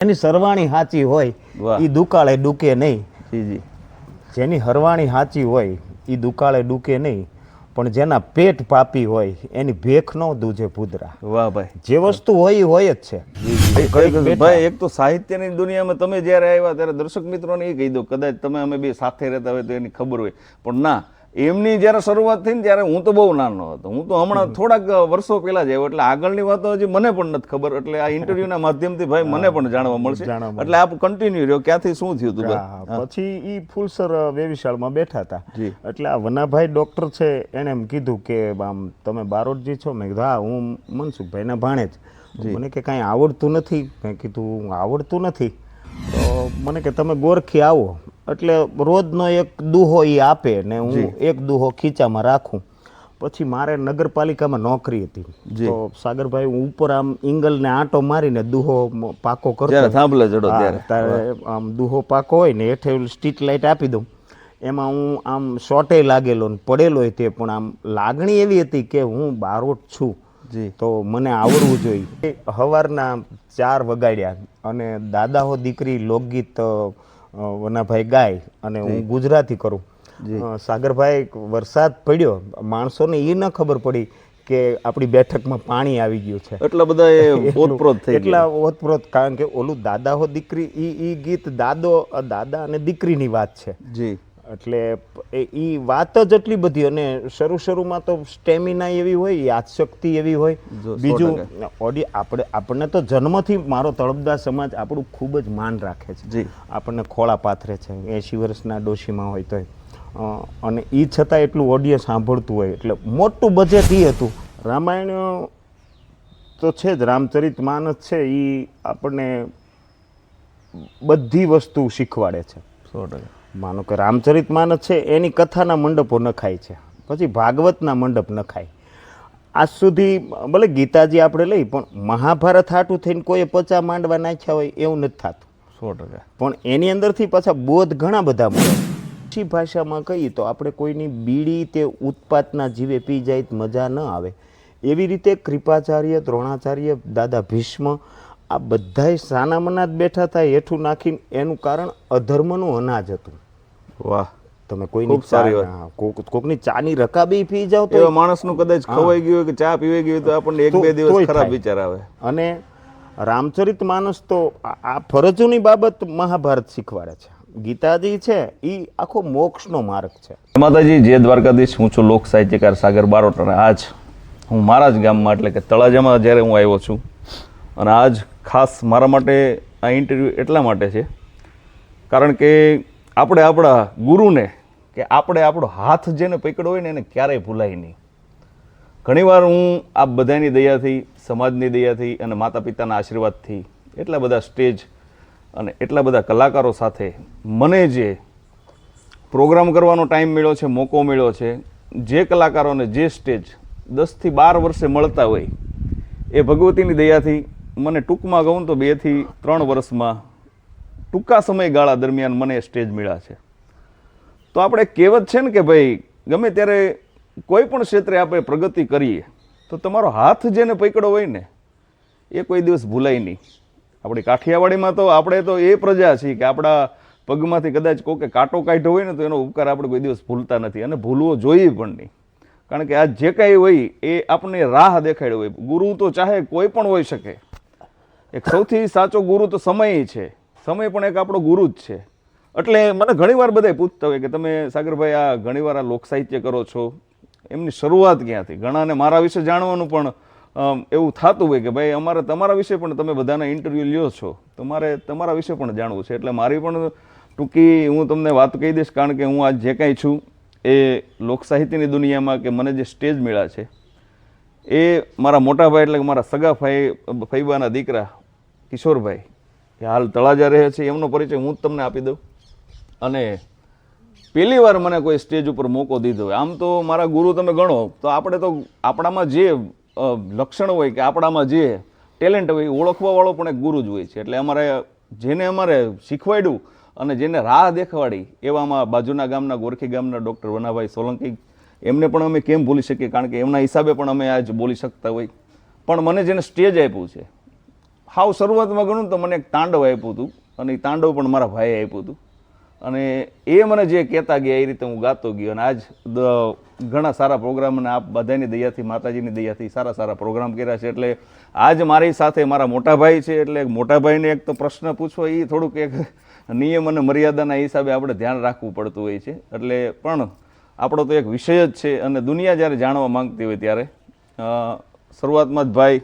એની સરવાણી સાચી હોય એ દુકાળે ડૂકે નહીં. જેની હરવાણી સાચી હોય એ દુકાળે ડૂકે નહીં, પણ જેના પેટ પાપી હોય એની ભેખ ન દૂજે ભૂદરા. વાહ ભાઈ, જે વસ્તુ હોય એ હોય જ છે ભાઈ. એક તો સાહિત્યની દુનિયામાં તમે જ્યારે આવ્યા ત્યારે દર્શક મિત્રોને એ કહી દો, કદાચ તમે અમે બે સાથે રહેતા હોય તો એની ખબર હોય, પણ ના, એમની જ્યારે શરૂઆત થઈ ને ત્યારે હું તો બહુ નાનો હતો. હું તો હમણાં થોડાક વર્ષો પહેલા જ આવ્યો, એટલે આગળની વાતો હજી મને પણ નથી ખબર. એટલે આ ઇન્ટરવ્યુના માધ્યમથી ભાઈ મને પણ જાણવા મળશે. એટલે આપ કન્ટિન્યુ રહ્યો, ક્યાંથી શું થયું હતું? પછી ઈ ફૂલસર વેવિશાળમાં બેઠા હતા, એટલે આ વનાભાઈ ડોક્ટર છે એને એમ કીધું કે આમ તમે બારોટજી છો? મેં કીધું હા, હું મનસુખભાઈના ભાણે જ. મને કે કાંઈ આવડતું નથી. મેં કીધું આવડતું નથી તો મને કે તમે ગોરખી આવો એટલે રોજનો એક દુહો એ આપે ને હું એક દુહો ખીચામાં રાખું. પછી મારે નગરપાલિકામાં નોકરી હતી, તો સાગરભાઈ હું ઉપર આમ ઇંગલને આંટો મારીને દુહો પાકો કરતો. આમ દુહો પાકો હોય ને હેઠે સ્ટ્રીટ લાઇટ આપી દઉં, એમાં હું આમ શોર્ટે લાગેલો ને પડેલો હોય તે, પણ આમ લાગણી એવી હતી કે હું બારોટ છું તો મને આવડવું જોઈએ. સવારના 4 વગાડ્યા અને દાદા હો દીકરી લોકગીત વનાભાઈ ગાય અને હું ગુજરાતી કરું. સાગરભાઈ વરસાદ પડ્યો, માણસોને એ ન ખબર પડી કે આપણી બેઠકમાં પાણી આવી ગયું છે. એટલા બધા ઓતપ્રોત થઈ એટલા ઓતપ્રોત, કારણ કે ઓલું દાદા હો દીકરી ઈ ગીત દાદા અને દીકરીની વાત છે. જી, એટલે એ વાત જ એટલી બધી. અને શરૂમાં તો સ્ટેમિના એવી હોય, યાદશક્તિ એવી હોય. બીજું આપણને તો જન્મથી મારો તળપદા સમાજ આપણું ખૂબ જ માન રાખે છે, આપણને ખોળા પાથરે છે 80 વર્ષના ડોશીમાં હોય તોય. અને એ છતાં એટલું ઓડિયો સાંભળતું હોય, એટલે મોટું બજેટ એ હતું. રામાયણ તો છે જ, રામચરિત માનસ છે, એ આપણને બધી વસ્તુ શીખવાડે છે. 100%. માનો કે રામચરિત માનસ છે એની કથાના મંડપો નખાય છે, પછી ભાગવતના મંડપ નખાય. આજ સુધી ભલે ગીતાજી આપણે લઈ, પણ મહાભારત હાટું થઈને કોઈએ 50 માંડવા નાખ્યા હોય એવું નથી થતું. 100%. પણ એની અંદરથી પાછા બોધ ઘણા બધા મળે. ઓછી ભાષામાં કહીએ તો આપણે કોઈની બીડી તે ઉત્પાતના જીવે પી જાય તો મજા ન આવે. એવી રીતે કૃપાચાર્ય, દ્રોણાચાર્ય, દાદા ભીષ્મ, આ બધાય સાનામના જ બેઠા થાય હેઠું નાખીને. એનું કારણ અધર્મનું અનાજ હતું. વાહ, તમે કોકની ચાની રકાબી પી જાવ તો માણસનું કદાચ ખવાઈ ગયું કે ચા પીવાઈ ગયું તો આપણને 1-2 દિવસ ખરાબ વિચાર આવે. અને રામચરિત માનસ તો આ ફરજોની બાબત મહાભારત શીખવાડે છે. ગીતાજી છે એ આખો મોક્ષનો માર્ગ છે. માતાજી, જય દ્વારકાધીશ. હું છું લોક સાહિત્યકાર સાગર બારોટ અને આજ હું મારા જ ગામમાં એટલે કે તળાજામાં જ્યારે હું આવ્યો છું. અને આજ ખાસ મારા માટે આ ઇન્ટરવ્યૂ એટલા માટે છે કારણ કે આપણે આપણા ગુરુને કે આપણે આપણો હાથ જેને પકડ્યો હોય ને એને ક્યારેય ભૂલાય નહીં. ઘણીવાર હું આ બધાની દયાથી, સમાજની દયાથી અને માતા પિતાના આશીર્વાદથી એટલા બધા સ્ટેજ અને એટલા બધા કલાકારો સાથે મને જે પ્રોગ્રામ કરવાનો ટાઈમ મળ્યો છે, મોકો મળ્યો છે, જે કલાકારોને જે સ્ટેજ 10 થી 12 વર્ષે મળતા હોય એ ભગવતીની દયાથી મને ટૂંકમાં કહું તો 2 થી 3 વર્ષમાં ટૂંકા સમયગાળા દરમિયાન મને સ્ટેજ મળ્યા છે. તો આપણે કહેવત છે ને કે ભાઈ ગમે ત્યારે કોઈ પણ ક્ષેત્રે આપણે પ્રગતિ કરીએ તો તમારો હાથ જેને પકડ્યો હોય ને એ કોઈ દિવસ ભૂલાય નહીં. આપણી કાઠિયાવાડીમાં તો આપણે તો એ પ્રજા છીએ કે આપણા પગમાંથી કદાચ કોકે કાંટો કાઢ્યો હોય ને તો એનો ઉપકાર આપણે કોઈ દિવસ ભૂલતા નથી અને ભૂલવો જોઈએ પણ નહીં. કારણ કે આ જે કાંઈ હોય એ આપણને રાહ દેખાડ્યો હોય. ગુરુ તો ચાહે કોઈ પણ હોઈ શકે. એક સૌથી સાચો ગુરુ તો સમય છે. સમય પણ એક આપણો ગુરુ જ છે. એટલે મને ઘણીવાર બધા પૂછતા હોય કે તમે સાગરભાઈ આ ઘણીવાર આ લોક સાહિત્ય કરો છો, એમની શરૂઆત ક્યાંથી? ઘણાને મારા વિશે જાણવાનું પણ એવું થતું હોય કે ભાઈ અમારે તમારા વિશે પણ, તમે બધાના ઇન્ટરવ્યૂ લ્યો છો તો મારે તમારા વિશે પણ જાણવું છે. એટલે મારી પણ ટૂંકી હું તમને વાત કહી દઈશ, કારણ કે હું આજ જે કાંઈ છું એ લોક સાહિત્યની દુનિયામાં કે મને જે સ્ટેજ મળ્યા છે એ મારા મોટા ભાઈ એટલે કે મારા સગા ફઈબાના દીકરા કિશોરભાઈ, એ હાલ તળાજા રહે છે, એમનો પરિચય હું જ તમને આપી દઉં. અને પહેલી વાર મને કોઈ સ્ટેજ ઉપર મોકો દીધો હોય. આમ તો મારા ગુરુ તમે ગણો તો આપણે તો આપણામાં જે લક્ષણ હોય કે આપણામાં જે ટેલેન્ટ હોય ઓળખવાવાળો પણ એક ગુરુ જ હોય છે. એટલે જેને અમારે શીખવાડ્યું અને જેને રાહ દેખવાડી એવામાં બાજુના ગામના ગોરખી ગામના ડૉક્ટર વનાભાઈ સોલંકી, એમને પણ અમે કેમ ભૂલી શકીએ, કારણ કે એમના હિસાબે પણ અમે આજ બોલી શકતા હોય. પણ મને જેને સ્ટેજ આપ્યું છે, હાવ શરૂઆતમાં ગણું તો મને એક તાંડવ આપ્યું હતું અને એ તાંડવ પણ મારા ભાઈએ આપ્યું હતું અને એ મને જે કહેતા ગયા એ રીતે હું ગાતો ગયો અને આજ ઘણા સારા પ્રોગ્રામ અને આપ બધાની દયાથી માતાજીની દયાથી સારા સારા પ્રોગ્રામ કર્યા છે. એટલે આજ મારી સાથે મારા મોટા ભાઈ છે એટલે મોટા ભાઈને એક તો પ્રશ્ન પૂછવો એ થોડુંક એક નિયમ અને મર્યાદાના હિસાબે આપણે ધ્યાન રાખવું પડતું હોય છે. એટલે પણ આપણો તો એક વિષય જ છે અને દુનિયા જ્યારે જાણવા માંગતી હોય ત્યારે શરૂઆતમાં જ ભાઈ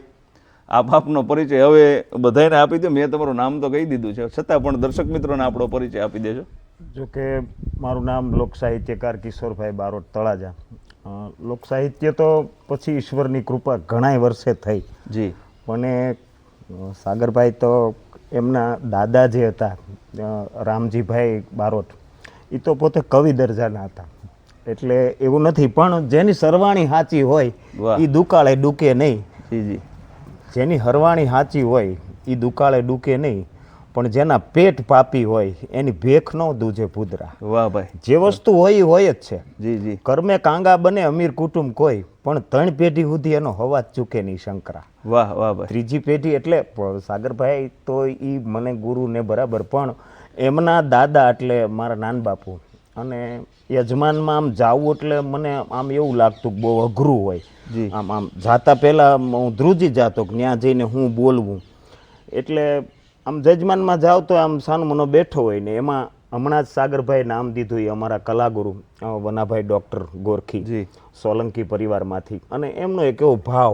આપનો પરિચય હવે બધાને આપી દો. મેં તમારું નામ તો કહી દીધું છે છતાં પણ દર્શક મિત્રોને આપણો પરિચય આપી દેજો. જો કે મારું નામ લોક સાહિત્યકાર કિશોરભાઈ બારોટ તળાજા. લોક સાહિત્ય તો પછી ઈશ્વરની કૃપા ઘણાય વર્ષે થઈ જી. મને સાગરભાઈ તો એમના દાદા જે હતા રામજીભાઈ બારોટ એ તો પોતે કવિ દરજાના હતા. એટલે એવું નથી પણ જેની સરવાણી સાચી હોય એ દુકાળે ડૂકે નહીં. જી જી. જેની હરવાણી સાચી હોય એ દુકાળે ડૂકે નહીં પણ જેના પેટ પાપી હોય એની ભેખ ન દૂજે ભૂદરા. વાહ ભાઈ. જે વસ્તુ હોય એ હોય જ છે. જી જી. કર્મે કાંગા બને અમીર કુટુંબ કોઈ પણ 3 પેઢી સુધી એનો હવા જ ચૂકે નહીં શંકરા. વાહ વાહ ભાઈ. ત્રીજી પેઢી એટલે સાગરભાઈ તો એ મને ગુરુ ને બરાબર પણ એમના દાદા એટલે મારા નાન બાપુ અને યજમાનમાં આમ જાવું એટલે મને આમ એવું લાગતું કે બહુ અઘરું હોય. આમ જાતા પહેલાં હું ધ્રુજી જાતો કે ત્યાં જઈને હું બોલવું. એટલે આમ જજમાનમાં જાવ તો આમ સાનું મનો બેઠો હોય ને એમાં હમણાં જ સાગરભાઈ નામ દીધું એ અમારા કલાગુરુ વનાભાઈ ડૉક્ટર ગોરખી સોલંકી પરિવારમાંથી. અને એમનો એક એવો ભાવ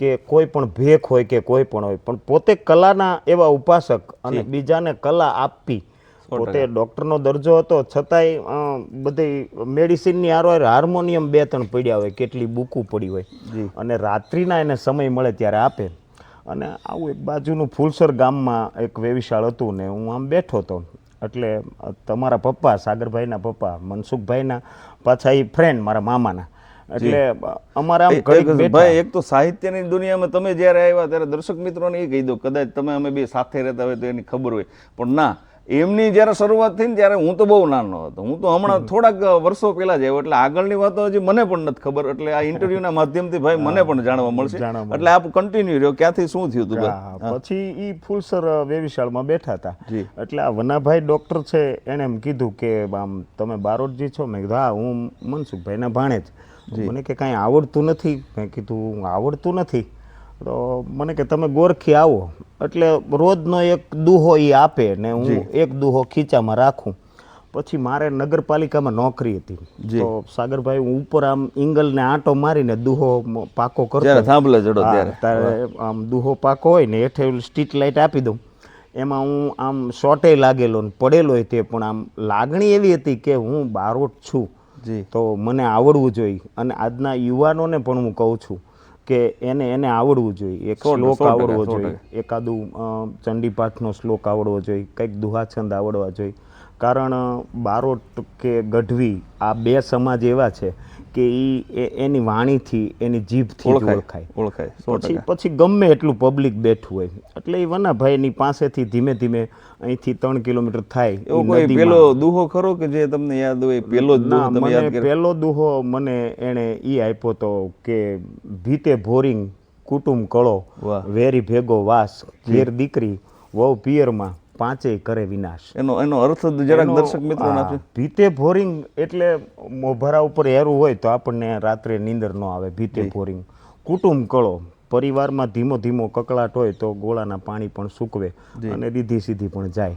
કે કોઈ પણ ભેખ હોય કે કોઈ પણ હોય પણ પોતે કલાના એવા ઉપાસક અને બીજાને કલા આપવી. પોતે ડૉક્ટરનો દરજ્જો હતો છતાંય બધી મેડિસિનની આરોહાર હાર્મોનિયમ 2-3 પડ્યા હોય કેટલી બુકું પડી હોય અને રાત્રિના એને સમય મળે ત્યારે આપે. અને આવું એક બાજુનું ફૂલસર ગામમાં એક વેવિશાળ હતું ને હું આમ બેઠો હતો એટલે તમારા પપ્પા સાગરભાઈના પપ્પા મનસુખભાઈના પાછા એ ફ્રેન્ડ મારા મામાના એટલે અમારા ભાઈ એક તો સાહિત્યની દુનિયામાં તમે જ્યારે આવ્યા ત્યારે દર્શક મિત્રોને એ કહી દો કદાચ તમે અમે બે સાથે રહેતા હોય તો એની ખબર હોય પણ ના એમની જ્યારે શરૂઆત થઈ ને ત્યારે હું તો બહુ નાનો હતો. હું તો હમણાં થોડાક વર્ષો પહેલા જ આવ્યો એટલે આગળની વાતો હજી મને પણ નથી ખબર. એટલે આ ઇન્ટરવ્યુના માધ્યમથી ભાઈ મને પણ જાણવા મળશે. એટલે આપ કન્ટિન્યુ રહ્યો ક્યાંથી શું થયું હતું. પછી એ ફૂલસર વેવિશાળમાં બેઠા હતા એટલે આ વનાભાઈ ડૉક્ટર છે એણે એમ કીધું કે આમ તમે બારોટજી છો. મેં કીધું હા હું મનસુખભાઈના ભાણેજ. મને કે કાંઈ આવડતું નથી. મેં કીધું આવડતું નથી તો મને કે તમે ગોરખી આવો એટલે રોજનો એક દુહો એ આપે ને હું એક દુહો ખીચામાં રાખું. પછી મારે નગરપાલિકામાં નોકરી હતી તો સાગરભાઈ હું ઉપર આમ ઇંગલને આંટો મારીને દુહો પાકો કરતો ત્યારે આમ દુહો પાકો હોય ને હેઠે સ્ટ્રીટ લાઇટ આપી દઉં એમાં હું આમ શોર્ટે લાગેલો ને પડેલો હોય તે પણ આમ લાગણી એવી હતી કે હું બારોટ છું તો મને આવડવું જોઈએ. અને આજના યુવાનોને પણ હું કહું છું કે એને આવડવું જોઈએ. એક શ્લોક આવડવો જોઈએ એકાદું ચંડીપાઠનો શ્લોક આવડવો જોઈએ કંઈક દુહાછંદ આવડવા જોઈએ. કારણ બારોટ કે ગઢવી આ 2 સમાજ એવા છે કે એની વાણીથી એની જીભથી ઓળખાય. પછી ગમે એટલું પબ્લિક બેઠું હોય એટલે એ વનાભાઈની પાસેથી ધીમે ધીમે અહીંથી 3 કિલોમીટર થાય પેલો દુહો ખરો કે જે તમને યાદ હોય પેલો જ દુહો તમે યાદ કરો? પેલો દુહો મને એણે ઈ આપ્યો તો કે ભીતે ભોરિંગ કુટુંબ કળો વેરી ભેગો વાસ ઘેર દીકરી વહુ પિયરમાં પાંચેય કરે વિનાશ. એનો અર્થ જરાક દર્શક મિત્રોને આપજો. ભીતે ભોરિંગ એટલે મોભરા ઉપર હેરું હોય તો આપણને રાત્રે નીંદર ન આવે. ભીતે ભોરિંગ કુટુંબ કળો પરિવારમાં ધીમો ધીમો કકળાટ હોય તો ગોળાના પાણી પણ સૂકવે અને રીધી સીધી પણ જાય.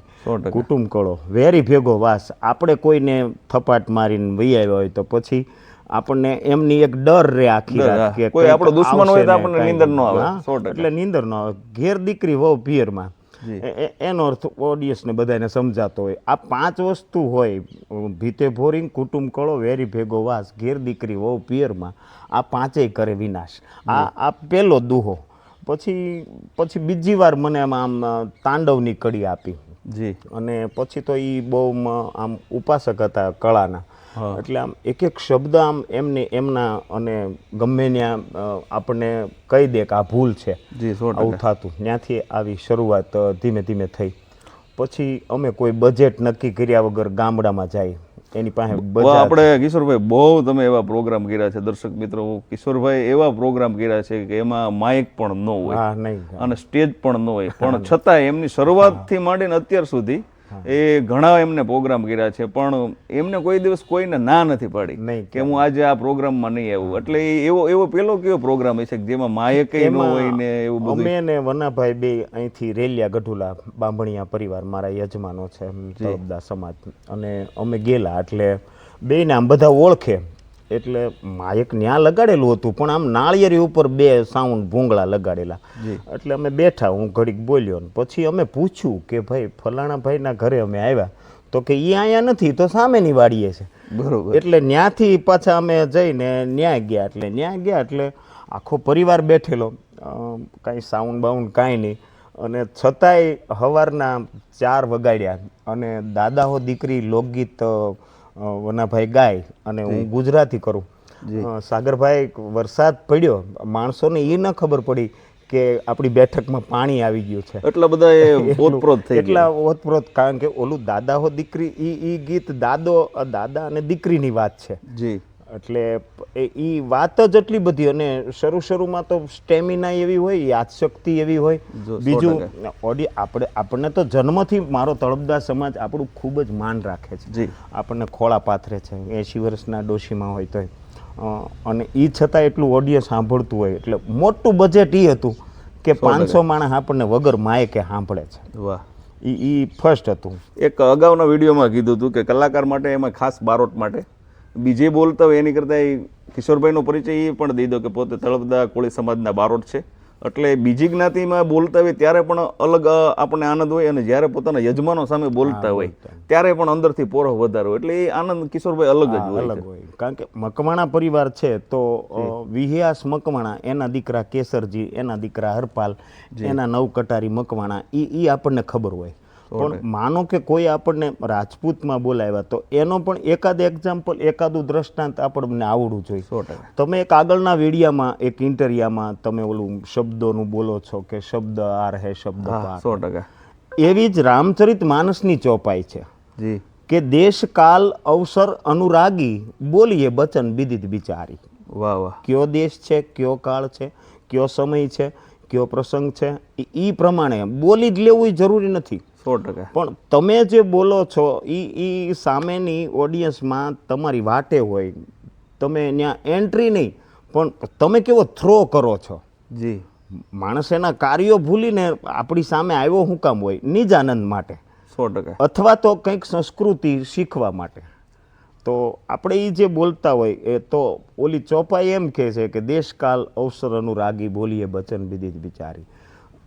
કુટુંબ કળો વેરી ભેગો વાસ આપણે કોઈને થપાટ મારીને વહી આવ્યા હોય તો પછી આપણને એમની એક ડર રે આખી રાત કે કોઈ આપણો દુશ્મન હોય તો આપણને નીંદર ન આવે. એટલે નીંદર ન આવે. ઘેર દીકરી વહુ પિયરમાં એનો અર્થ ઓડિયન્સને બધાને સમજાતો હોય. આ 5 વસ્તુ હોય ભીતે ભોરિંગ કુટુંબ કળો વેરી ભેગો વાસ ઘેર દીકરી વહુ પિયરમાં આ 5એય કરે વિનાશ. આ પહેલો દુહો. પછી બીજી વાર મને આમ તાંડવની કડી આપી અને પછી તો એ બહુ આમ ઉપાસક હતા કળાના એટલે આમ એક એક શબ્દ આમ એમના અને ગમે ત્યાં આપણને કહી દે કે આ ભૂલ છે આવું થતું. ત્યાંથી આવી શરૂઆત ધીમે ધીમે થઈ. પછી અમે કોઈ બજેટ નક્કી કર્યા વગર ગામડામાં જાય એની પાસે આપણે કિશોરભાઈ બહુ તમે એવા પ્રોગ્રામ કર્યા છે દર્શક મિત્રો, કિશોરભાઈ એવા પ્રોગ્રામ કર્યા છે કે એમાં માઇક પણ ન હોય હા નહીં અને સ્ટેજ પણ ન હોય, પણ છતાં એમની શરૂઆતથી માંડીને અત્યાર સુધી એ ઘણા એમને પ્રોગ્રામ કર્યા છે, પણ એમને કોઈ દિવસ કોઈને ના નથી પાડી નહીં કે હું આજે આ પ્રોગ્રામમાં નહીં આવું. એટલે એવો પેલો કયો પ્રોગ્રામ છે કે જેમાં માયક ન હોય ને એવું બધું? અમે ને વનાભાઈ બે અહીંથી રેલિયા ગઢુલા બાંભણિયા પરિવાર મારા યજમાનો છે તળપદા સમાજ, અને અમે ગયેલા એટલે બેને આમ બધા ઓળખે એટલે માયક ન્યા લગાડેલું હતું, પણ આમ નાળિયેરી ઉપર 2 સાઉન્ડ ભૂંગળા લગાડેલા. એટલે અમે બેઠા, હું ઘડીક બોલ્યો ને પછી અમે પૂછ્યું કે ભાઈ ફલાણા ભાઈના ઘરે અમે આવ્યા, તો કે એ અહીંયા નથી, તો સામેની વાડીએ છે. બરોબર. એટલે ત્યાંથી પાછા અમે જઈને ન્યા ગયા એટલે આખો પરિવાર બેઠેલો, કાંઈ સાઉન્ડ બાઉન્ડ કાંઈ નહીં, અને છતાંય સવારના 4 વગાડ્યા અને દાદા હો દીકરી લોકગીત વનાભાઈ ગાય અને હું ગુજરાતી કરું. સાગરભાઈ વરસાદ પડ્યો, માણસોને એ ન ખબર પડી કે આપણી બેઠકમાં પાણી આવી ગયું છે. એટલા બધા એ ઓતપ્રોત થઈ એટલા ઓતપ્રોત, કારણ કે ઓલું દાદા હો દીકરી ઈ ગીત દાદા અને દીકરીની વાત છે. જી. એટલે એ વાત જ એટલી બધી, અને શરૂમાં તો સ્ટેમિના એવી હોય, યાદશક્તિ એવી હોય. બીજું આપણને તો જન્મથી મારો તળપદા સમાજ આપણું ખૂબ જ માન રાખે છે, આપણને ખોળા પાથરે છે 80 વર્ષના ડોશીમાં હોય તોય, અને એ છતાં એટલું ઓડિયન્સ સાંભળતું હોય. એટલે મોટું બજેટ એ હતું કે 500 માણસ આપણને વગર માયકે સાંભળે છે. વાહ. એ ફર્સ્ટ હતું. એક અગાઉના વિડીયોમાં કીધું હતું કે કલાકાર માટે એમાં ખાસ બારોટ માટે બીજે બોલતા હોય એની કરતાં કિશોરભાઈનો પરિચય એ પણ દઈ દો કે પોતે તળપદા કોળી સમાજના બારોટ છે, એટલે બીજી જ્ઞાતિમાં બોલતા હોય ત્યારે પણ અલગ આપણને આનંદ હોય, અને જ્યારે પોતાના યજમાનો સામે બોલતા હોય ત્યારે પણ અંદરથી પોરો વધારે હોય. એટલે એ આનંદ કિશોરભાઈ અલગ જ હોય. કારણ કે મકવાણા પરિવાર છે તો વિહ્યાસ મકવાણા, એના દીકરા કેસરજી, એના દીકરા હરપાલ, એના નવકટારી મકવાણા, એ આપણને ખબર હોય. પણ માનો કે કોઈ આપણને રાજપૂતમાં બોલાવ્યા તો એનો પણ એકાદ એક્ઝામ્પલ, એકાદું દ્રષ્ટાંત આપણને આવડવું જોઈએ. તમે એક આગળના વિડીયામાં એક ઇન્ટરવ્યુમાં તમે ઓલું શબ્દોનું બોલો છો કે શબ્દ આર હે શબ્દ પાર, 100%. એવી જ રામચરિત માનસની ચોપાઈ છે કે દેશ કાલ અવસર અનુરાગી બોલીએ બચન વિદિત બિચારી. વાહ વાહ. કયો દેશ છે, કયો કાળ છે, કયો સમય છે, કયો પ્રસંગ છે, એ પ્રમાણે બોલી જ લેવું જરૂરી નથી. 100%. પણ તમે જે બોલો છો એ સામેની ઓડિયન્સમાં તમારી વાટે હોય, તમે ત્યાં એન્ટ્રી નહીં પણ તમે કેવો થ્રો કરો છો. જી. માણસ એના કાર્યો ભૂલીને આપણી સામે આવ્યો શું કામ હોય? નિજ આનંદ માટે, 100%. અથવા તો કંઈક સંસ્કૃતિ શીખવા માટે. તો આપણે એ જે બોલતા હોય એ તો ઓલી ચોપાઈ એમ કહે છે કે દેશકાલ અવસર અનુરાગી બોલીએ બચન વિદિત બિચારી.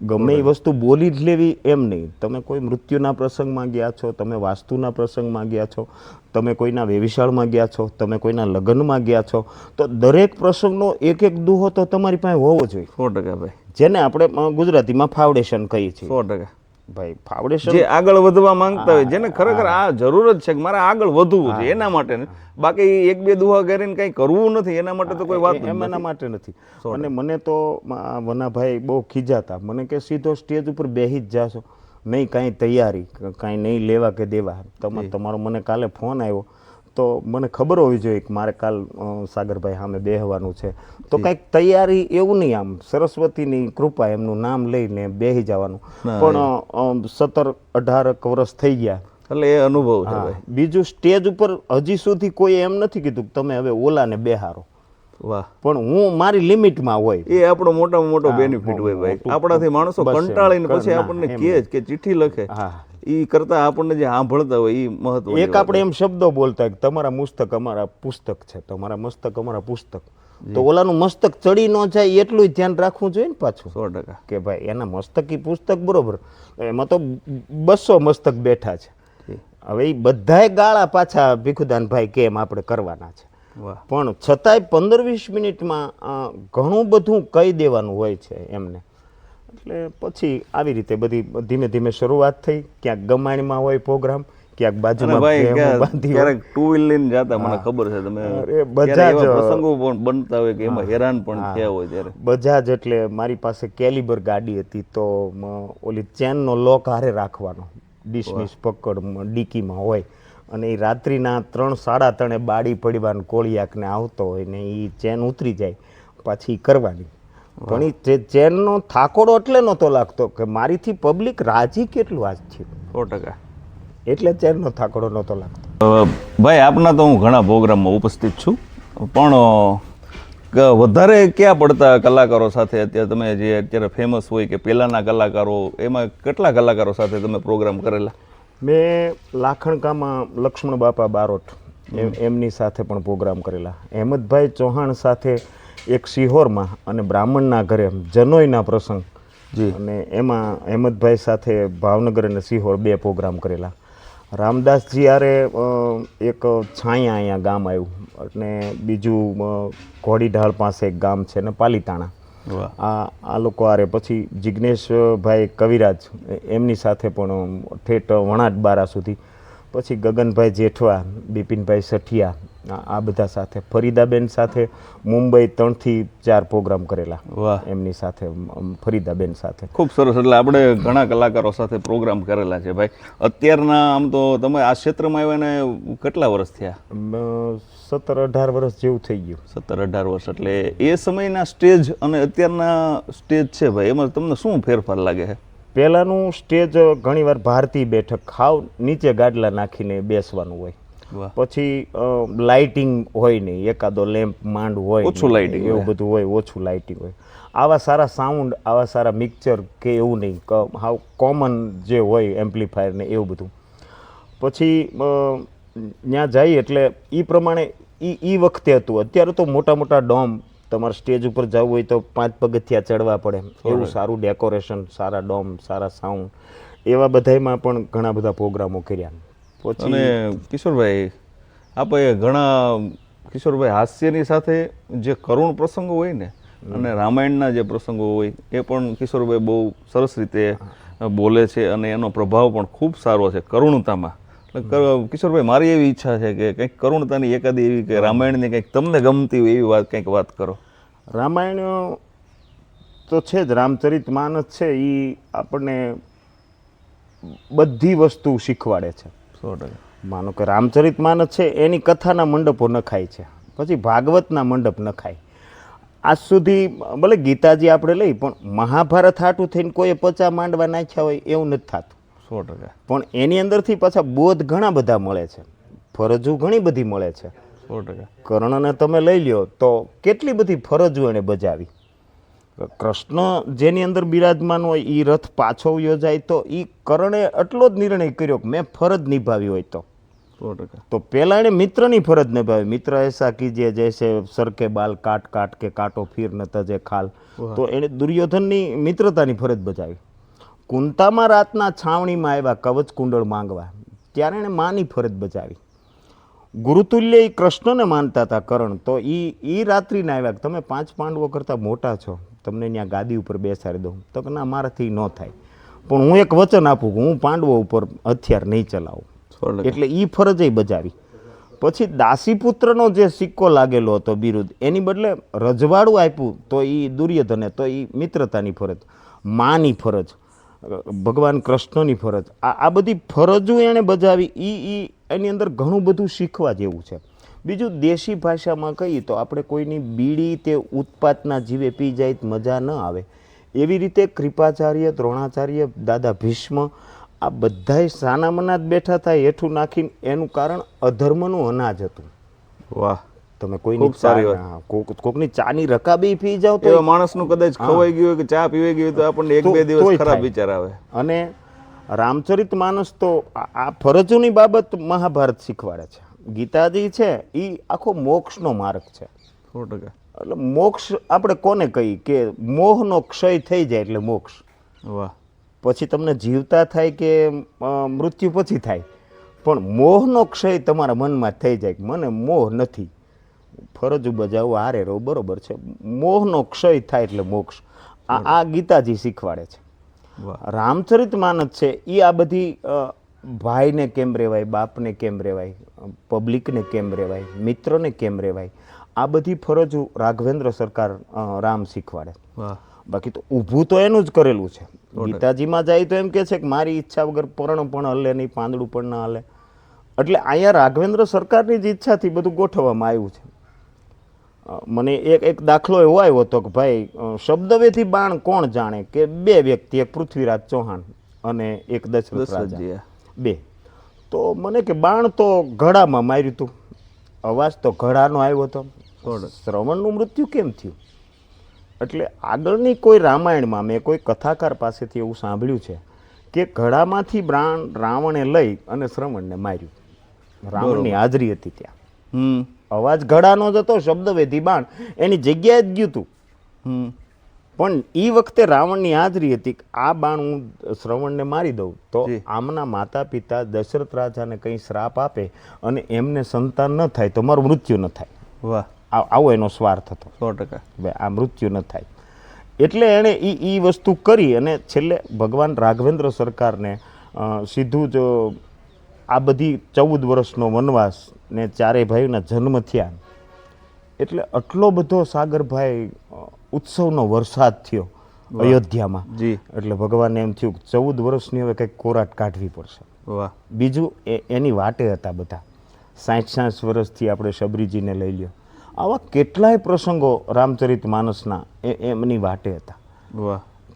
ગમે એ વસ્તુ બોલી જ લેવી એમ નહીં. તમે કોઈ મૃત્યુના પ્રસંગમાં ગયા છો, તમે વાસ્તુના પ્રસંગમાં ગયા છો, તમે કોઈના વેવિશાળમાં ગયા છો, તમે કોઈના લગ્નમાં ગયા છો, તો દરેક પ્રસંગનો એક દુહો તો તમારી પાસે હોવો જોઈએ. 100% ભાઈ. જેને આપણે ગુજરાતીમાં ફાઉન્ડેશન કહીએ છીએ. 100%. ભાઈ ફાઉન્ડેશન જે આગળ વધવા માંગતા હોય, જેને ખરેખર આ જરૂર જ છે કે મારે આગળ વધવું છે, એના માટે. બાકી 1-2 દુહા કરીને કંઈ કરવું નથી, એના માટે તો કોઈ વાત એના માટે નથી. અને મને તો વનાભાઈ બહુ ખીજાતા, મને કે સીધો સ્ટેજ ઉપર બેસી જ જાશો, નહીં કાંઈ તૈયારી, કાંઈ નહીં લેવા કે દેવા. તમારો મને કાલે ફોન આવ્યો તો મને ખબર હોવી જોઈએ કે મારે કાલ સાગરભાઈ સામે બેહવાનું છે, તો કંઈક તૈયારી એવું નહીં, આમ સરસ્વતીની કૃપા એમનું નામ લઈને બેસી જવાનું. પણ 17-18 વર્ષ થઈ ગયા એટલે એ અનુભવ છે ભાઈ. બીજું સ્ટેજ ઉપર હજી સુધી કોઈ એમ નથી કીધું કે તમે હવે ઓલાને બેહારો. વાહ. પણ હું મારી લિમિટમાં હોય, એ આપણો મોટામાં મોટો બેનિફિટ હોય ભાઈ. આપણાથી માણસો કંટાળીને પછી આપણને કહે કે ચિઠ્ઠી લખે, એ કરતા આપણને જે સાંભળતા હોય એ મહત્વ. એક આપણે એમ શબ્દો બોલતા કે તમારા મસ્તક અમારા પુસ્તક છે, તમારા મસ્તક અમારા પુસ્તક, તો ઓલાનું મસ્તક ચડી ન જાય એટલું ધ્યાન રાખવું જોઈએ ને પાછું. 100%. કે ભાઈ એના મસ્તકી પુસ્તક બરોબર, એમાં તો 200 મસ્તક બેઠા છે. હવે એ બધાય ગાળા પાછા ભીખુદાનભાઈ કેમ આપણે કરવાના છે. પણ છતાંય 15-20 મિનિટમાં ઘણું બધું કહી દેવાનું હોય છે એમને. એટલે પછી આવી રીતે બધી ધીમે ધીમે શરૂઆત થઈ. ક્યાંક ગમાણીમાં હોય પ્રોગ્રામ, ક્યાંક બાજુમાં ક્યારેક 2 વ્હીલ લઈને જતા, મને ખબર છે તમે બધા પ્રસંગો પણ બનતા હોય કે એમાં હેરાન પણ થયા હોય. ત્યારે બજાજ એટલે મારી પાસે કેલિબર ગાડી હતી, તો ઓલી ચેનનો લોક હારે રાખવાનો, ડિસમિસ પકડ ડીકીમાં હોય, અને એ રાત્રિના 3-3:30 બાડી પડવાને કોળિયાકને આવતો હોય ને એ ચેન ઉતરી જાય પાછી કરવાની. પણ એ ચેનનો થાકોડો એટલે નહોતો લાગતો કે મારીથી પબ્લિક રાજી કેટલું આજ થયું. 100%. એટલે ચેનનો થાકોડો નહોતો લાગતો. ભાઈ આપના તો હું ઘણા પ્રોગ્રામમાં ઉપસ્થિત છું, પણ વધારે ક્યાં પડતા કલાકારો સાથે અત્યારે તમે જે અત્યારે ફેમસ હોય કે પહેલાંના કલાકારો, એમાં કેટલા કલાકારો સાથે તમે પ્રોગ્રામ કરેલા? મેં લાખણકામાં લક્ષ્મણ બાપા બારોટ એમની સાથે પણ પ્રોગ્રામ કરેલા. અહેમદભાઈ ચૌહાણ સાથે એક સિહોરમાં અને બ્રાહ્મણના ઘરે જનોઈના પ્રસંગ અને એમાં અહેમદભાઈ સાથે ભાવનગર અને સિહોર 2 પ્રોગ્રામ કરેલા. રામદાસજી યારે એક છાયા અહીંયા ગામ આવ્યું અને બીજું ઘોડીઢાળ પાસે એક ગામ છે ને પાલીતાણા. આ લોકો આરે પછી જિજ્ઞેશભાઈ કવિરાજ એમની સાથે પણ ઠેઠ વણાટ બારા સુધી, પછી ગગનભાઈ જેઠવા, બિપિનભાઈ સઠિયા, આ બધા સાથે. ફરીદાબેન સાથે મુંબઈ 3 થી 4 પ્રોગ્રામ કરેલા એમની સાથે, ફરીદાબેન સાથે. ખૂબ સરસ. એટલે આપણે ઘણા કલાકારો સાથે પ્રોગ્રામ કરેલા છે ભાઈ. અત્યારના આમ તો તમે આ ક્ષેત્રમાં આવ્યા ને કેટલા વર્ષ થયા? 17-18 વર્ષ જેવું થઈ ગયું. 17-18 વર્ષ. એટલે એ સમયના સ્ટેજ અને અત્યારના સ્ટેજ છે ભાઈ, એમાં તમને શું ફેરફાર લાગે છે? પહેલાંનું સ્ટેજ ઘણીવાર ભારતીય બેઠક હાવ નીચે ગાડલા નાખીને બેસવાનું હોય, પછી લાઇટિંગ હોય નહીં, એકાદો લેમ્પ માંડ હોય, ઓછું લાઇટિંગ એવું બધું હોય, ઓછું લાઇટિંગ હોય. આવા સારા સાઉન્ડ, આવા સારા મિક્સર કે એવું નહીં, હાવ કોમન જે હોય એમ્પ્લીફાયર ને એવું બધું. પછી ત્યાં જઈએ એટલે એ પ્રમાણે એ વખતે હતું. અત્યારે તો મોટા મોટા ડોમ, તમારે સ્ટેજ ઉપર જવું હોય તો 5 પગથિયા ચડવા પડે, એવું સારું ડેકોરેશન, સારા ડોમ, સારા સાઉન્ડ, એવા બધામાં પણ ઘણા બધા પ્રોગ્રામો કર્યા. પછી અને કિશોરભાઈ આપણે ઘણા, કિશોરભાઈ હાસ્યની સાથે જે કરુણ પ્રસંગો હોય ને અને રામાયણના જે પ્રસંગો હોય એ પણ કિશોરભાઈ બહુ સરસ રીતે બોલે છે અને એનો પ્રભાવ પણ ખૂબ સારો છે કરુણતામાં. કિશોરભાઈ મારી એવી ઈચ્છા છે કે કંઈક કરુણતાની એકાદી એવી કે રામાયણની કંઈક તમને ગમતી હોય એવી વાત કંઈક વાત કરો. રામાયણ તો છે જ, રામચરિત માનસ છે, એ આપણને બધી વસ્તુ શીખવાડે છે. 100%. માનો કે રામચરિત માનસ છે એની કથાના મંડપો નખાય છે, પછી ભાગવતના મંડપ નખાય. આજ સુધી ભલે ગીતાજી આપણે લઈ, પણ મહાભારત હાટું થઈને કોઈએ 50 માંડવા નાખ્યા હોય એવું નથી થતું. 100%. પણ એની અંદરથી પાછા બોધ ઘણા બધા મળે છે, ફરજો ઘણી બધી મળે છે. 100%. કર્ણને તમે લઈ લ્યો તો કેટલી બધી ફરજો એણે બજાવી. કૃષ્ણ જેની અંદર બિરાજમાન હોય એ રથ પાછો યોજાય તો એ કર્ણે એટલો જ નિર્ણય કર્યો કે મેં ફરજ નિભાવી હોય તો. 100%. તો પહેલાં એણે મિત્રની ફરજ નિભાવી. મિત્ર એસા કીજે જૈસે સર કે બાલ કાટ કાટ કે કાંટો ફીર ન તજે ખાલ. તો એણે દુર્યોધનની મિત્રતાની ફરજ બજાવી. કુંતામાં રાતના છાવણીમાં આવ્યા કવચ કુંડળ માંગવા, ત્યારે એણે માની ફરજ બજાવી. ગુરુતુલ્ય એ કૃષ્ણને માનતા હતા કર્ણ, તો એ રાત્રિના આવ્યા કે તમે 5 પાંડવો કરતાં મોટા છો, તમને ત્યાં ગાદી ઉપર બેસાડી દઉં. તો કે ના, મારાથી ન થાય, પણ હું એક વચન આપું કે હું પાંડવો ઉપર હથિયાર નહીં ચલાવું. એટલે એ ફરજ એ બજાવી. પછી દાસીપુત્રનો જે સિક્કો લાગેલો હતો બિરુદ, એની બદલે રજવાડું આપ્યું તો એ દુર્યોધને, તો એ મિત્રતાની ફરજ, માની ફરજ, ભગવાન કૃષ્ણની ફરજ, આ બધી ફરજો એણે બજાવી. એની અંદર ઘણું બધું શીખવા જેવું છે. બીજું દેશી ભાષામાં કહીએ તો આપણે કોઈની બીડી તે ઉત્પાતના જીવે પી જાય તો મજા ન આવે, એવી રીતે કૃપાચાર્ય, દ્રોણાચાર્ય, દાદા ભીષ્મ, આ બધાય સાનામના જ બેઠા હતા હેઠું નાખીને. એનું કારણ અધર્મનું અનાજ હતું. વાહ, તમે કોઈની કોકની ચાની રકાબી પી જાવ તો માણસનું કદાચ ખવાઈ ગયું હોય કે ચા પીવાઈ ગયું તો આપણને 1-2 દિવસ ખરાબ વિચાર આવે. અને રામચરિત માનસ તો આ ફરજોની બાબત મહાભારત શીખવાડે છે. ગીતાજી છે એ આખો મોક્ષનો માર્ગ છે. 100%. એટલે મોક્ષ આપણે કોને કહીએ કે મોહનો ક્ષય થઈ જાય એટલે મોક્ષ. વાહ. પછી તમને જીવતા થાય કે મૃત્યુ પછી થાય, પણ મોહનો ક્ષય તમારા મનમાં થઈ જાય કે મને મોહ નથી, ફરજ બજાવો, હારે રહો, બરોબર છે. મોહનો ક્ષય થાય એટલે મોક્ષ. આ ગીતાજી શીખવાડે છે. રામચરિત માનસ છે એ આ બધી ભાઈને કેમ રહેવાય, બાપને કેમ રહેવાય, પબ્લિકને કેમ રહેવાય, મિત્રને કેમ રહેવાય, આ બધી ફરજો રાઘવેન્દ્ર સરકાર રામ શીખવાડે. બાકી તો ઊભું તો એનું જ કરેલું છે. ગીતાજીમાં જાય તો એમ કે છે કે મારી ઈચ્છા વગર પર્ણ પણ હલે નહીં, પાંદડું પણ ના હલે. એટલે અહીંયા રાઘવેન્દ્ર સરકારની જ ઈચ્છાથી બધું ગોઠવવામાં આવ્યું છે. મને એક દાખલો એવો આવ્યો હતો કે ભાઈ શબ્દવેથી બાણ કોણ જાણે કે બે વ્યક્તિ, એક પૃથ્વીરાજ ચૌહાણ અને એક દશરથ રાજા, બે. તો મને કે બાણ તો ઘડામાં માર્યું હતું, અવાજ તો ઘડાનો આવ્યો હતો, શ્રવણનું મૃત્યુ કેમ થયું? એટલે આગળની કોઈ રામાયણમાં મેં કોઈ કથાકાર પાસેથી એવું સાંભળ્યું છે કે ઘડામાંથી બાણ રાવણે લઈ અને શ્રવણને માર્યું. રાવણની હાજરી હતી ત્યાં, અવાજ ઘડાનો જ હતો, શબ્દવેધી બાણ એની જગ્યાએ જ ગયું હતું, પણ એ વખતે રાવણની હાજરી હતી. આ બાણ હું શ્રવણને મારી દઉં તો આમના માતા પિતા દશરથ રાજાને કંઈ શ્રાપ આપે અને એમને સંતાન ન થાય તો મારું મૃત્યુ ન થાય. વાહ, આવો એનો સ્વાર્થ હતો. 100%. ભાઈ આ મૃત્યુ ન થાય એટલે એણે એ વસ્તુ કરી અને છેલ્લે ભગવાન રાઘવેન્દ્ર સરકારને સીધું જ આ બધી 14 વર્ષનો વનવાસ ને ચારેય ભાઈઓના જન્મ થયા એટલે આટલો બધો સાગરભાઈ ઉત્સવનો વરસાદ થયો અયોધ્યામાં. એટલે ભગવાનને એમ થયું 14 વર્ષની હવે કંઈક કોરાટ કાઢવી પડશે. બીજું એની વાટે હતા બધા, 60 વર્ષથી આપણે શબરીજીને લઈ લ્યો, આવા કેટલાય પ્રસંગો રામચરિત માનસના એમની વાટે હતા.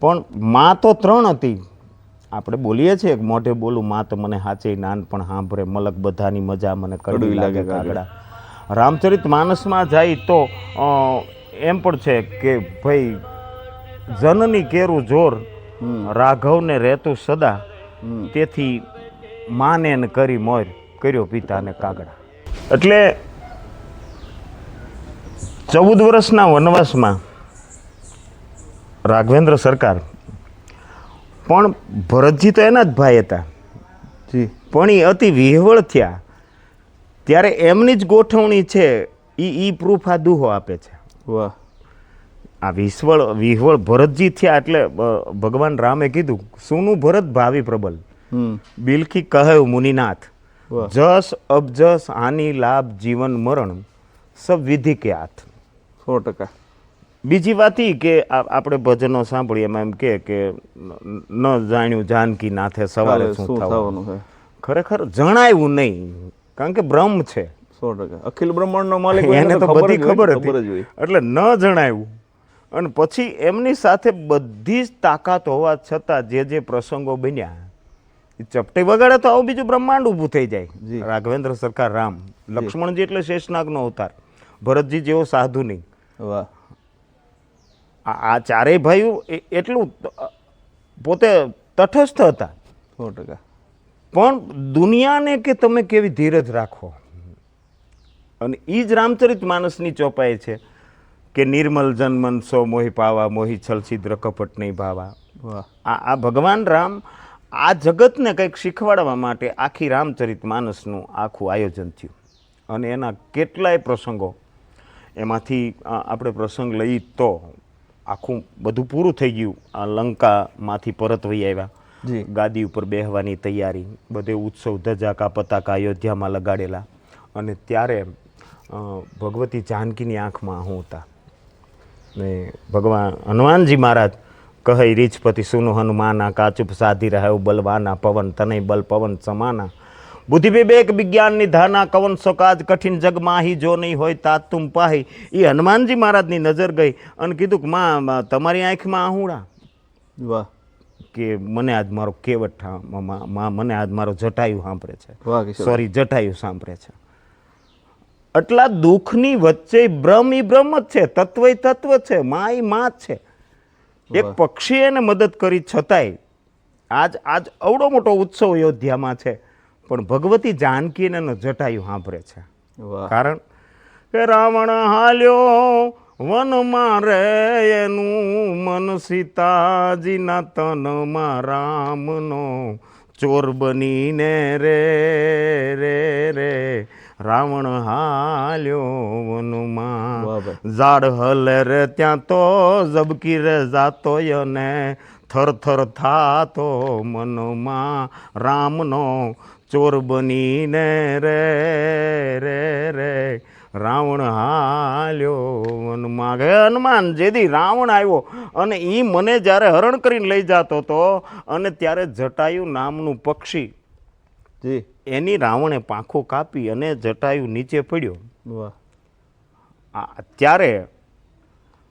પણ માં તો 3 હતી. આપણે બોલીએ છીએ કે મોઢે બોલું માં તો મને હાચે નાનપણ સાંભળે, મલક બધાની મજા મને કડવી લાગે કાગડા. રામચરિત માનસમાં જાય તો એમ પણ છે કે ભાઈ જનની કેરું જોર, રાઘવને રહેતું સદા, તેથી માને ન કરી મોર, કર્યો પિતાને કાગડા. એટલે 14 વર્ષના વનવાસમાં રાઘવેન્દ્ર સરકાર, પણ ભરતજી તો એના જ ભાઈ હતા, પણ એ અતિ વિહવળ થયા ત્યારે એમની જ ગોઠવણી છે. ઈ પ્રૂફ આ દુહો આપે છે. આ વિહવળ ભરતજી થયા એટલે ભગવાન રામે કીધું, સુનું ભરત ભાવિ પ્રબલ, બિલકી કહે મુનિનાથ, જસ અબજસ હાનિ લાભ જીવન મરણ સબ વિધિ કે હાથ. 100%. બીજી વાત એ કે આપણે ભજનો સાંભળીએ એમાં એમ કે ન જાણ્યું જાનકી નાથે સવારે શું થવાનું, ખરેખર જણાયું નહીં, કારણ કે બ્રહ્મ છે. 100%. અખિલ બ્રહ્માંડનો માલિક એને તો બધી ખબર હતી એટલે ન જણાયું. અને પછી એમની સાથે બધી જ તાકાત હોવા છતાં જે પ્રસંગો બન્યા, ચપટી વગાડે તો આવું બીજું બ્રહ્માંડ ઊભું થઈ જાય. રાઘવેન્દ્ર સરકાર રામ, લક્ષ્મણજી એટલે શેષનાગનો અવતાર, ભરતજી જેવો સાધુ નહીં. આ ચારેય ભાઈઓ એટલું પોતે તટસ્થ હતા. 100%. પણ દુનિયાને કે તમે કેવી ધીરજ રાખો, અને એ જ રામચરિત માનસની ચોપાઈ છે કે નિર્મલ જનમન સો મોહી પાવા, મોહી છલછિદ્ર કપટ નહીં ભાવા. આ ભગવાન રામ આ જગતને કંઈક શીખવાડવા માટે આખી રામચરિત માનસનું આખું આયોજન થયું. અને એના કેટલાય પ્રસંગો, એમાંથી આપણે પ્રસંગ લઈ તો આખું બધું પૂરું થઈ ગયું. આ લંકામાંથી પરત વહી આવ્યા, ગાદી ઉપર બેહવાની તૈયારી, બધે ઉત્સવ ધજાકા પતાકા અયોધ્યામાં લગાડેલા. અને ત્યારે ભગવતી જાનકીની આંખમાં આંસુ હતા ને ભગવાન હનુમાનજી મહારાજ કહે, રીછપતિ સુનો હનુમાના, કાચુપ સાધી રહ્યો બલવાના, પવન તનય બલ પવન સમાના, બુદ્ધિ વિવેક વિજ્ઞાનની ધાના, કવન સોકાજ કઠિન જગ માહી, જો નહીં હોય તાત તુમ પાહી. એ હનુમાનજી મહારાજની નજર ગઈ અને કીધું કે માં તમારી આંખમાં આહુડા. વાહ. કે મને આજ મારો કેવટ, મને આજ મારો જટાયુ સાંભળે છે, સોરી જટાયુ સાંભળે છે. આટલા દુઃખની વચ્ચે બ્રહ્મ ઈ બ્રહ્મ જ છે, તત્વ ઈ તત્વ છે, માં ઈ માં જ છે. એક પક્ષી એને મદદ કરી છતાંય આજ અવડો મોટો ઉત્સવ અયોધ્યામાં છે, પણ ભગવતી જાનકી એને જટાયુ સાંભળે છે. કારણ કે રાવણ હાલ્યો વનમાં રે, એનું મન સીતાજીના તનમાં રામનો ચોર બનીને રે રે રે રાવણ હાલ્યો વનમાં. ઝાડ હલે રે ત્યાં તો ઝબકી રે જાતો અને થર થર થાતો મનમાં રામનો ચોર બનીને રે રે રે રાવણ હાલ્યો વનમાં. ગયા હનુમાન, જેથી રાવણ આવ્યો અને એ મને જ્યારે હરણ કરીને લઈ જતો હતો, અને ત્યારે જટાયુ નામનું પક્ષી જી એની રાવણે પાંખો કાપી અને જટાયુ નીચે પડ્યો. વાહ ત્યારે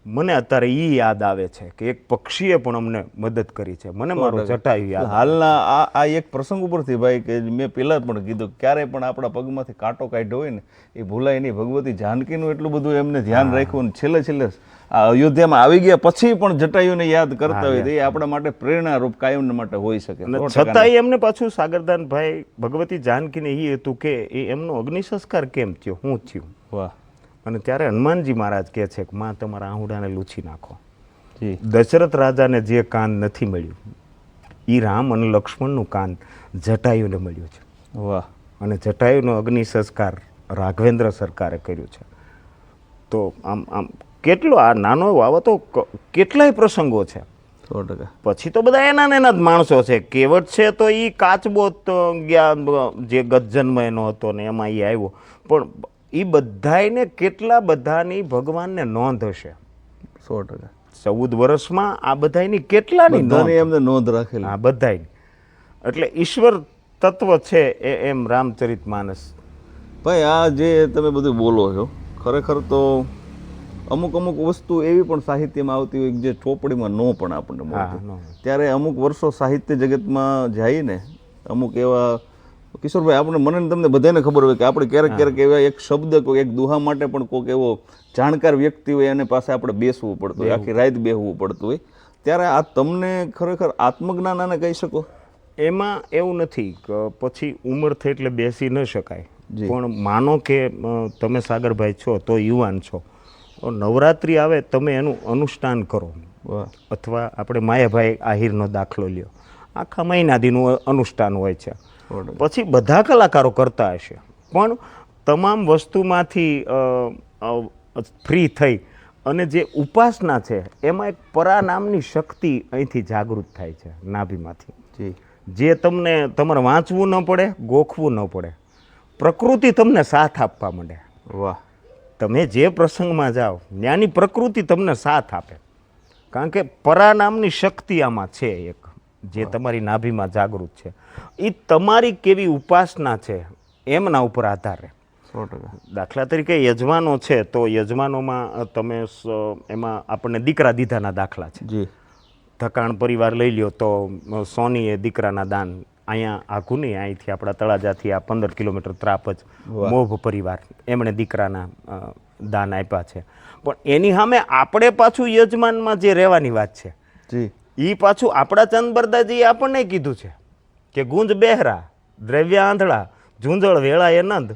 મને અત્યારે એ યાદ આવે છે કે એક પક્ષીએ પણ અમને મદદ કરી છે. મને મારો જટાયુ યાદ આવે. હાલના આ એક પ્રસંગ ઉપરથી ભાઈ કે મેં પહેલાં પણ કીધું ક્યારે પણ આપણા પગમાંથી કાંટો કાઢ્યો હોય ને એ ભૂલાય નહીં. ભગવતી જાનકીનું એટલું બધું એમને ધ્યાન રાખ્યું ને છેલ્લે આ અયોધ્યામાં આવી ગયા પછી પણ જટાયુને યાદ કરતા હોય તો એ આપણા માટે પ્રેરણારૂપ કાયમ માટે હોઈ શકે. છતાંય એમને પાછું સાગરદાનભાઈ ભગવતી જાનકીને એ હતું કે એ એમનો અગ્નિ સંસ્કાર કેમ થયો, શું થયું. વાહ. અને ત્યારે હનુમાનજી મહારાજ કહે છે કે માં તમારા આહુડાને લૂછી નાખો. જી દશરથ રાજાને જે કાન નથી મળ્યું એ રામ અને લક્ષ્મણનું કાન જટાયુને મળ્યું છે. વાહ. અને જટાયુનો અગ્નિ સંસ્કાર રાઘવેન્દ્ર સરકારે કર્યું છે. તો આમ કેટલો આ નાનો આવો તો કેટલાય પ્રસંગો છે. 100%. પછી તો બધા એના જ માણસો છે. કેવટ છે તો એ કાચબો ગયા જે ગજન્મ એનો હતો ને એમાં એ આવ્યો. પણ એ બધાને કેટલા બધાની ભગવાનને નોંધ હશે. 100%. 14 વર્ષમાં આ બધાની કેટલાની નોંધ એમને નોંધ રાખેલી. આ બધાની. એટલે ઈશ્વર તત્વ છે એમ રામચરિત માનસ. ભાઈ આ જે તમે બધું બોલો છો ખરેખર તો અમુક વસ્તુ એવી પણ સાહિત્યમાં આવતી હોય જે ચોપડીમાં ન પણ આપણને મળતી. ત્યારે અમુક વર્ષો સાહિત્ય જગતમાં જઈને અમુક એવા કિશોરભાઈ આપણે મને તમને બધાને ખબર હોય કે આપણે ક્યારેક એવા એક શબ્દ કોઈ એક દુહા માટે પણ કોઈક એવો જાણકાર વ્યક્તિ હોય એને પાસે આપણે બેસવું પડતું હોય, આખી રાત બેસવું પડતું હોય. ત્યારે આ તમને ખરેખર આત્મજ્ઞાન આને કહી શકો? એમાં એવું નથી કે પછી ઉંમર થઈ એટલે બેસી ન શકાય. પણ માનો કે તમે સાગરભાઈ છો તો યુવાન છો, નવરાત્રિ આવે તમે એનું અનુષ્ઠાન કરો. અથવા આપણે માયાભાઈ આહિરનો દાખલો લ્યો, આખા મહિનાદીનું અનુષ્ઠાન હોય છે. પછી બધા કલાકારો કરતા હશે પણ તમામ વસ્તુમાંથી ફ્રી થઈ અને જે ઉપાસના છે એમાં એક પરા નામની શક્તિ અહીંથી જાગૃત થાય છે નાભીમાંથી. જે તમને તમારે વાંચવું ન પડે, ગોખવું ન પડે, પ્રકૃતિ તમને સાથ આપવા માંડે. વાહ. તમે જે પ્રસંગમાં જાઓ ત્યાંની પ્રકૃતિ તમને સાથ આપે. કારણ કે પરા નામની શક્તિ આમાં છે એક જે તમારી નાભીમાં જાગૃત છે. એ તમારી કેવી ઉપાસના છે એમના ઉપર આધાર રહે. 100%. દાખલા તરીકે યજમાનો છે તો યજમાનોમાં તમે એમાં આપણને દીકરા દીધાના દાખલા છે. જી. ધકાણ પરિવાર લઈ લ્યો તો સોનીએ દીકરાના દાન અહીંયા આઘું નહીં, અહીંથી આપણા તળાજાથી આ 15 કિલોમીટર ત્રાપ જ મોભ પરિવાર એમણે દીકરાના દાન આપ્યા છે. પણ એની સામે આપણે પાછું યજમાનમાં જે રહેવાની વાત છે જી એ પાછું આપણા ચંદબરદાજીએ આપણને કીધું છે કે ગુંજ બેહરા દ્રવ્ય આંધળા ઝુંઝળ વેળાએ નંદ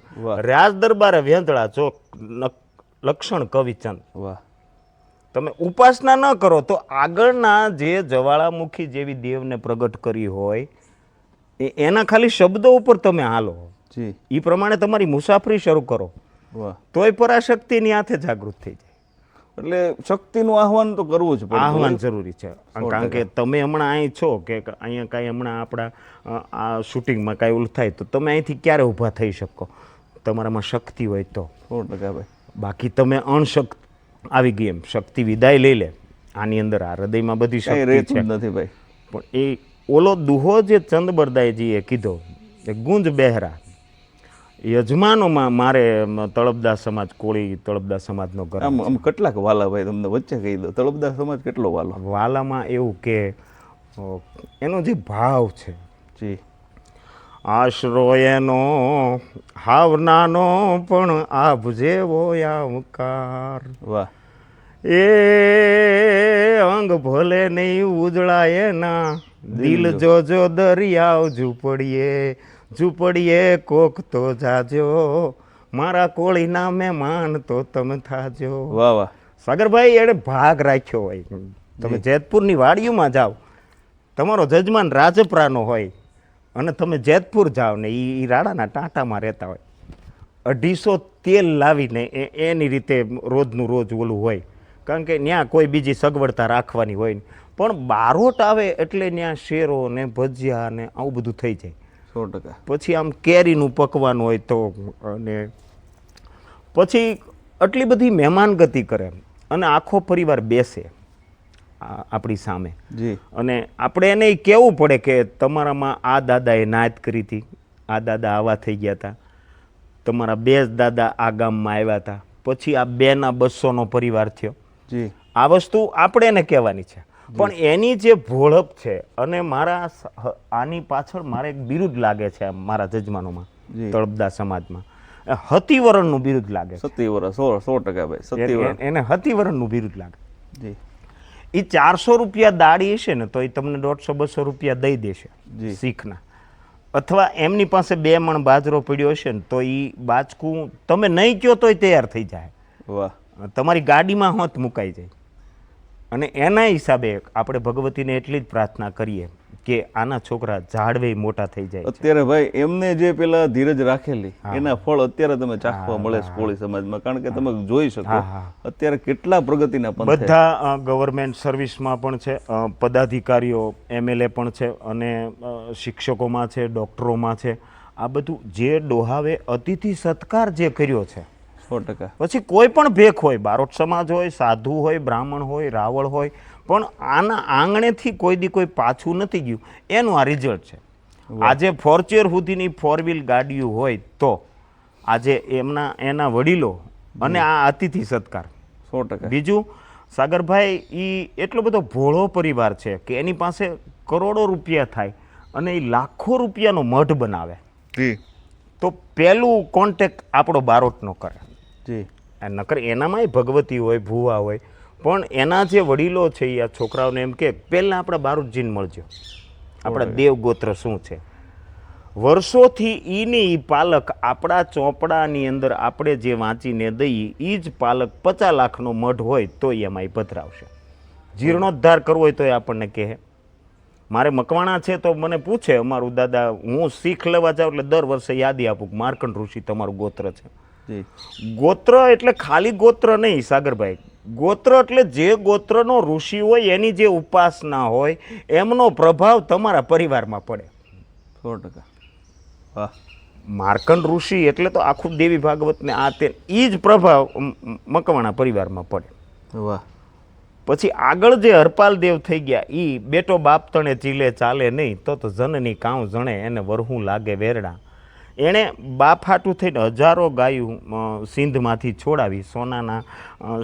રાજ દરબારે વેંધળા ચોક લક્ષણ કવિચંદ. વાહ. તમે ઉપાસના ન કરો તો આગળના જે જવાળામુખી જેવી દેવને પ્રગટ કરી હોય એના ખાલી શબ્દો ઉપર તમે હાલો. જી. એ પ્રમાણે તમારી મુસાફરી શરૂ કરો. વાહ. તોય પરાશક્તિની હાથે જાગૃત થઈ જાય. એટલે શક્તિનું આહ્વાન તો કરવું જ પડે. આહ્વાન જરૂરી છે. કારણ કે તમે હમણાં અહીં છો કે અહીંયા કાંઈ હમણાં આપણા આ શૂટિંગમાં કાંઈ ઓલું થાય તો તમે અહીંથી ક્યારે ઊભા થઈ શકો? તમારામાં શક્તિ હોય તો. 100% ભાઈ. બાકી તમે અણશક્તિ આવી ગઈ એમ શક્તિ વિદાય લઈ લે. આની અંદર આ હૃદયમાં બધી શક્તિ છે નથી ભાઈ. પણ એ ઓલો દુહો જે ચંદબરદાયજીએ કીધો એ ગુંજ બેહરા યજમાનોમાં મારે તળપદા સમાજ કોળી તળપદા સમાજનો ઘર. આમ કેટલાક વાલા ભાઈ તમને વચ્ચે કહી દો, તળપદા સમાજ કેટલો વાલો? વાલામાં એવું કે એનો જે ભાવ છે જી આશરો એનો હાવનાનો પણ આભ જેવો આવકાર. વાહ. એ અંગ ભલે નહીં ઉજળાય ના દિલ જોજો દરિયાવ ઝૂંપડીએ કોક તો જાજો મારા કોળી ના મહેમાન તો તમે થાજો. વાહ વાહ. સાગરભાઈ એને ભાગ રાખ્યો હોય. તમે જેતપુરની વાડીઓમાં જાઓ, તમારો જજમાન રાજપરાનો હોય અને તમે જેતપુર જાઓ ને એ રાડાના ટાંટામાં રહેતા હોય, 250 તેલ લાવીને એની રીતે રોજનું રોજ ઓલું હોય. કારણ કે ત્યાં કોઈ બીજી સગવડતા રાખવાની હોય ને પણ બારોટ આવે એટલે ત્યાં શેરો ને ભજીયા ને આવું બધું થઈ જાય. 100%. પછી આમ કેરીનું પકવાનું હોય તો અને પછી આટલી બધી મહેમાનગતિ કરે અને આખો પરિવાર બેસે આપણી સામે. જી. અને આપણે એને કહેવું પડે કે તમારામાં આ દાદાએ નાત કરી હતી, આ દાદા આવા થઈ ગયા હતા, તમારા બે જ દાદા આ ગામમાં આવ્યા હતા, પછી આ 2ના 200નો પરિવાર થયો. જી આ વસ્તુ આપણે એને કહેવાની છે, પણ એની જે ભોળપ છે, અને મારા આની પાછળ મારે એક બિરુદ લાગે છે મારા જજમાનોમાં, તળપદા સમાજમાં હતિવરણનું બિરુદ લાગે છે. 100% ભાઈ, 100%. એને હતિવરણનું બિરુદ લાગે. જી એ 400 રૂપિયા દાડી હશે ને તો એ તમને 150-200 રૂપિયા દઈ દેશે શીખના. અથવા એમની પાસે 2 મણ બાજરો પડ્યો હશે ને તો એ બાચકું તમે નહીં કહો તોય તૈયાર થઈ જાય. વાહ. તમારી ગાડીમાં હોત મુકાઈ જાય. અને એના હિસાબે આપણે ભગવતીને એટલી જ પ્રાર્થના કરીએ કે આના છોકરા ઝાડવે મોટા થઈ જાય. અત્યારે ભાઈ એમને જે પેલા ધીરજ રાખેલી એના ફળ અત્યારે તમે ચાખવા મળે છે કોળી સમાજમાં, કારણ કે તમે જોઈ શકો અત્યારે કેટલા પ્રગતિના પંથે બધા ગવર્મેન્ટ સર્વિસમાં પણ છે, પદાધિકારીઓ MLA પણ છે, અને શિક્ષકોમાં છે, ડૉક્ટરોમાં છે. આ બધું જે ડોહાવે અતિથિ સત્કાર જે કર્યો છે 100%. પછી કોઈ પણ ભેખ હોય, બારોટ સમાજ હોય, સાધુ હોય, બ્રાહ્મણ હોય, રાવળ હોય, પણ આના આંગણેથી કોઈ દી કોઈ પાછું નથી ગયું, એનું આ રિઝલ્ટ છે. આજે ફોર્ચ્યુનર સુધીની 4 વ્હીલ ગાડીઓ હોય તો આજે એના વડીલો અને આ અતિથિ સત્કાર 100%. બીજું સાગરભાઈ એ એટલો બધો ભોળો પરિવાર છે કે એની પાસે કરોડો રૂપિયા થાય અને એ લાખો રૂપિયાનો મઢ બનાવે તો પહેલું કોન્ટેક્ટ આપણો બારોટનો કરે. જી નકર એનામાંય ભગવતી હોય, ભુવા હોય, પણ એના જે વડીલો છે એ આ છોકરાઓને એમ કે પહેલાં આપણા બારોટજીને મળજો, આપણા દેવગોત્ર શું છે. વર્ષોથી ઈ પાલક આપણા ચોપડાની અંદર આપણે જે વાંચીને દઈએ એ જ પાલક 50 લાખનો મઢ હોય તો એમાં પધરાવશે. જીર્ણોદ્ધાર કરવો હોય તો એ આપણને કહે. મારે મકવાણા છે તો મને પૂછે અમારું દાદા, હું શીખ લેવા જાઉં એટલે દર વર્ષે યાદી આપું કે માર્કંડ ઋષિ તમારું ગોત્ર છે. ગોત્ર એટલે ખાલી ગોત્ર નહીં સાગરભાઈ, ગોત્ર એટલે જે ગોત્રનો ઋષિ હોય એની જે ઉપાસના હોય એમનો પ્રભાવ તમારા પરિવારમાં પડે. 100%. વાહ. માર્કંડ ઋષિ એટલે તો આખું દેવી ભાગવત ને આ તે એ જ પ્રભાવ મકવાણા પરિવારમાં પડે. વાહ. પછી આગળ જે હરપાલ દેવ થઈ ગયા એ બેટો બાપ તણે ચીલે ચાલે નહીં તો જનની કાઉ જણે એને વરહું લાગે વેરડા. એણે બાપ હાટું થઈને હજારો ગાયું સિંધમાંથી છોડાવી, સોનાના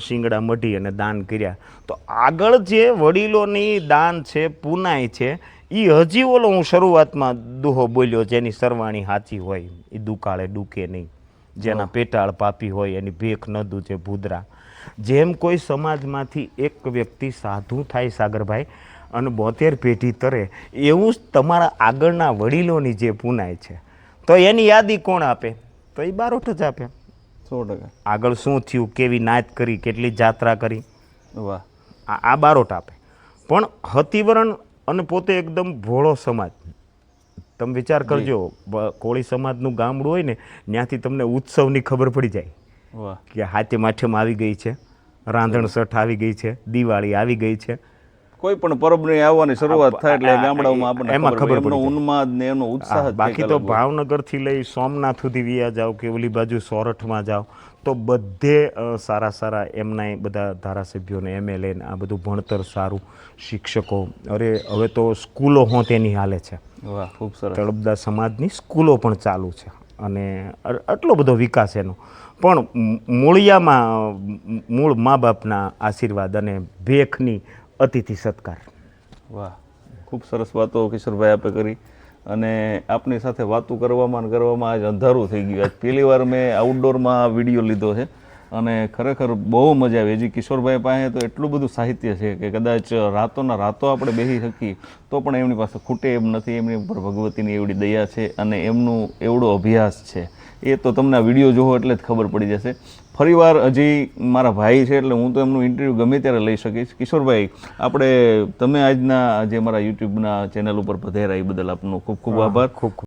શિંગડા મઢી અને દાન કર્યા. તો આગળ જે વડીલોની દાન છે, પુનાઈ છે, એ હજી ઓલો હું શરૂઆતમાં દુહો બોલ્યો જેની સરવાણી સાચી હોય એ દુકાળે ડૂકે નહીં, જેના પેટાળ પાપી હોય એની ભેખ ન દૂજે ભૂદરા. જેમ કોઈ સમાજમાંથી એક વ્યક્તિ સાધુ થાય સાગરભાઈ અને 72 પેઢી તરે, એવું જ તમારા આગળના વડીલોની જે પુનાઈ છે તો એની યાદી કોણ આપે તો એ બારોટ જ આપે. 100%. આગળ શું થયું, કેવી નાત કરી, કેટલી જાત્રા કરી, વાહ, આ બારોટ આપે. પણ હતિવરણ અને પોતે એકદમ ભોળો સમાજ. તમે વિચાર કરજો, કોળી સમાજનું ગામડું હોય ને ત્યાંથી તમને ઉત્સવની ખબર પડી જાય. વાહ. કે હાથે માઠેમ આવી ગઈ છે, રાંધણ સઠ આવી ગઈ છે, દિવાળી આવી ગઈ છે, કોઈ પણ પરબની આવવાની શરૂઆત થાય એટલે ગામડાઓમાં આપણને એમાં ખબર એમનો પડી જાય. ઉન્માદ ને એનો ઉત્સાહ જ બાકી કંઈક તો અલગ હોય. ભાવનગરથી લઈ સોમનાથ સુધી વિયા જાઓ કે ઓલી બાજુ સોરઠમાં જાઓ તો બધે સારા સારા એમના બધા ધારાસભ્યોને MLA ને આ બધું ભણતર સારું, શિક્ષકો, અરે હવે તો સ્કૂલો હોં તેની હાલે છે. વાહ, ખૂબ સરસ. તળપદા સમાજની સ્કૂલો પણ ચાલુ છે અને આટલો બધો વિકાસ એનો. પણ મૂળિયામાં મૂળ મા બાપના આશીર્વાદ અને ભેખની અતિથિ સત્કાર. વાહ, ખૂબ સરસ વાતો કિશોરભાઈ આપે કરી અને આપની સાથે વાતો કરવામાં આજ અંધારું થઈ ગયું. આજ પહેલી વાર મેં આઉટડોરમાં વિડીયો લીધો છે અને ખરેખર બહુ મજા આવી. હજી કિશોરભાઈ પાસે તો એટલું બધું સાહિત્ય છે કે કદાચ રાતોના રાતો આપણે બેસી શકીએ તો પણ એમની પાસે ખૂટે એમ નથી. એમની ઉપર ભગવતીની એવડી દયા છે અને એમનું એવડો અભ્યાસ છે, એ તો તમને આ વિડીયો જોવો એટલે જ ખબર પડી જશે. ફરીવાર હજી મારા ભાઈ છે એટલે હું તો એમનું ઇન્ટરવ્યૂ ગમે ત્યારે લઈ શકીશ. કિશોરભાઈ, તમે આજના જે મારા યુટ્યુબના ચેનલ ઉપર પધાર્યા એ બદલ આપનો ખૂબ ખૂબ આભાર. ખૂબ